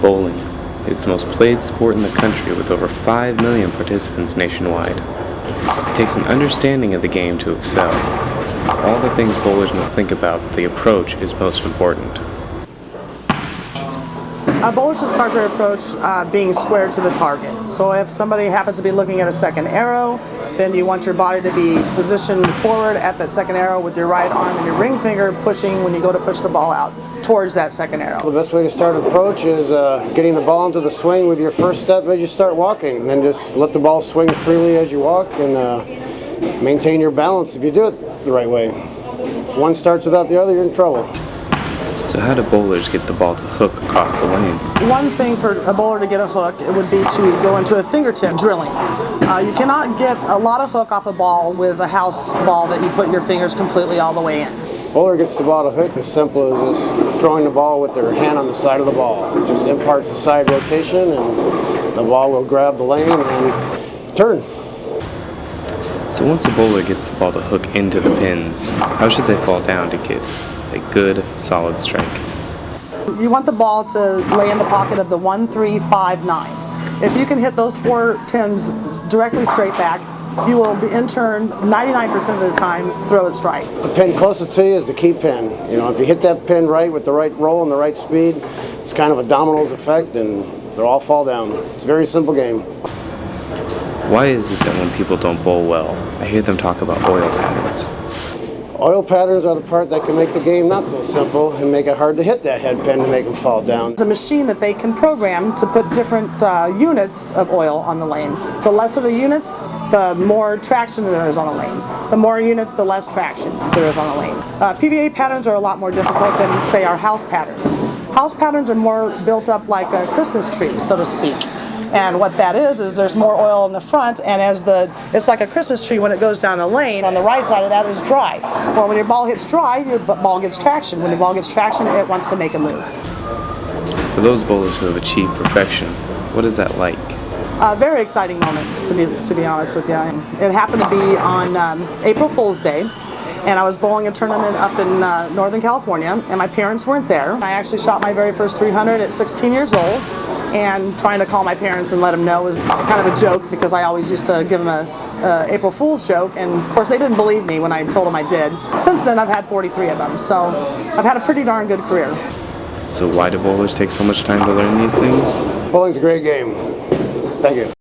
Bowling is the most played sport in the country with over 5 million participants nationwide. It takes an understanding of the game to excel. All the things bowlers must think about, the approach is most important. A bowler should start their approach being square to the target. So if somebody happens to be looking at a second arrow, then you want your body to be positioned forward at that second arrow with your right arm and your ring finger pushing when you go to push the ball out towards that second arrow. The best way to start an approach is getting the ball into the swing with your first step as you start walking. And then just let the ball swing freely as you walk and maintain your balance if you do it the right way. If one starts without the other, you're in trouble. So how do bowlers get the ball to hook across the lane? One thing for a bowler to get a hook, it would be to go into a fingertip drilling. You cannot get a lot of hook off a ball with a house ball that you put your fingers completely all the way in. Bowler gets the ball to hook as simple as just throwing the ball with their hand on the side of the ball. It just imparts a side rotation and the ball will grab the lane and turn. So once a bowler gets the ball to hook into the pins, how should they fall down to get a good, solid strike? You want the ball to lay in the pocket of the 1, 3, 5, 9. If you can hit those 4 pins directly straight back, you will in turn 99% of the time throw a strike. The pin closest to you is the key pin. You know, if you hit that pin right with the right roll and the right speed, it's kind of a dominoes effect and they'll all fall down. It's a very simple game. Why is it that when people don't bowl well, I hear them talk about oil patterns? Oil patterns are the part that can make the game not so simple and make it hard to hit that head pin to make them fall down. It's a machine that they can program to put different units of oil on the lane. The lesser the units, the more traction there is on the lane. The more units, the less traction there is on the lane. PVA patterns are a lot more difficult than, say, our house patterns. House patterns are more built up like a Christmas tree, so to speak. And what that is there's more oil in the front, and it's like a Christmas tree when it goes down the lane. On the right side of that is dry. Well, when your ball hits dry, your ball gets traction. When your ball gets traction, it wants to make a move. For those bowlers who have achieved perfection, what is that like? A very exciting moment, to be honest with you. It happened to be on April Fool's Day, and I was bowling a tournament up in Northern California, and my parents weren't there. I actually shot my very first 300 at 16 years old. And trying to call my parents and let them know was kind of a joke because I always used to give them a April Fool's joke, and of course they didn't believe me when I told them I did. Since then I've had 43 of them, so I've had a pretty darn good career. So why do bowlers take so much time to learn these things? Bowling's a great game. Thank you.